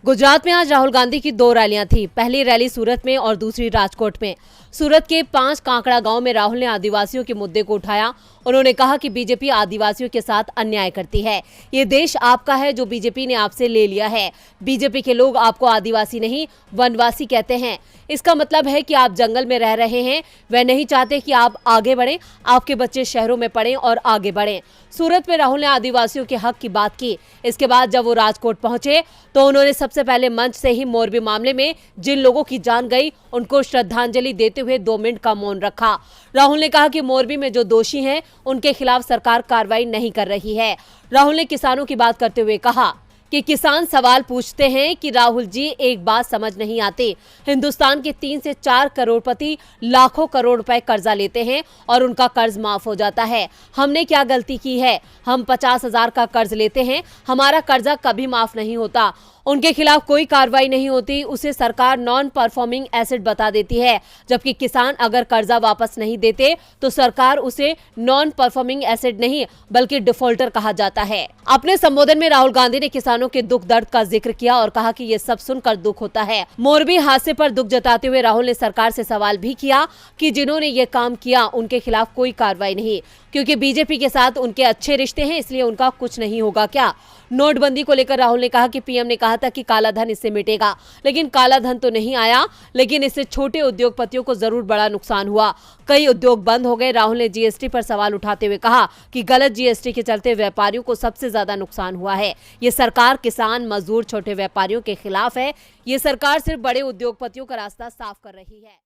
गुजरात में आज राहुल गांधी की दो रैलियां थी। पहली रैली सूरत में और दूसरी राजकोट में। सूरत के 5 कांकड़ा गांव में राहुल ने आदिवासियों के मुद्दे को उठाया। उन्होंने कहा कि बीजेपी आदिवासियों के साथ अन्याय करती है। ये देश आपका है जो बीजेपी ने आपसे ले लिया है। बीजेपी के लोग आपको आदिवासी नहीं वनवासी कहते हैं। इसका मतलब है कि आप जंगल में रह रहे हैं। वह नहीं चाहते कि आप आगे बढ़ें, आपके बच्चे शहरों में पढ़ें और आगे बढ़ें। सूरत में राहुल ने आदिवासियों के हक की बात की। इसके बाद जब वो राजकोट पहुंचे तो उन्होंने सबसे पहले मंच से ही मोरबी मामले में जिन लोगों की जान गई उनको श्रद्धांजलि देते हुए 2 मिनट का मौन रखा। राहुल ने कहा कि मोरबी में जो दोषी हैं उनके खिलाफ सरकार कार्रवाई नहीं कर रही है। राहुल ने किसानों की बात करते हुए कहा कि किसान सवाल पूछते हैं कि राहुल जी एक बात समझ नहीं आती। हिंदुस्तान के 3 से 4 करोड़पति लाखों करोड़ रुपए कर्जा लेते हैं और उनका कर्ज माफ हो जाता है। हमने क्या गलती की है? हम 50,000 का कर्ज लेते हैं, हमारा कर्जा कभी माफ नहीं होता। उनके खिलाफ कोई कार्रवाई नहीं होती, उसे सरकार नॉन परफॉर्मिंग एसेट बता देती है। जबकि किसान अगर कर्जा वापस नहीं देते तो सरकार उसे नॉन परफॉर्मिंग एसेट नहीं बल्कि डिफॉल्टर कहा जाता है। अपने संबोधन में राहुल गांधी ने किसानों के दुख दर्द का जिक्र किया और कहा कि ये सब सुनकर दुख होता है। मोरबी हादसे पर दुख जताते हुए राहुल ने सरकार से सवाल भी किया कि जिन्होंने ये काम किया उनके खिलाफ कोई कार्रवाई नहीं, क्योंकि बीजेपी के साथ उनके अच्छे रिश्ते हैं, इसलिए उनका कुछ नहीं होगा क्या? नोटबंदी को लेकर राहुल ने कहा कि पीएम ने कहा था कि काला धन इससे मिटेगा, लेकिन काला धन तो नहीं आया, लेकिन इससे छोटे उद्योगपतियों को जरूर बड़ा नुकसान हुआ। कई उद्योग बंद हो गए। राहुल ने जीएसटी पर सवाल उठाते हुए कहा कि गलत जीएसटी के चलते व्यापारियों को सबसे ज्यादा नुकसान हुआ है। ये सरकार किसान, मजदूर, छोटे व्यापारियों के खिलाफ है। ये सरकार सिर्फ बड़े उद्योगपतियों का रास्ता साफ कर रही है।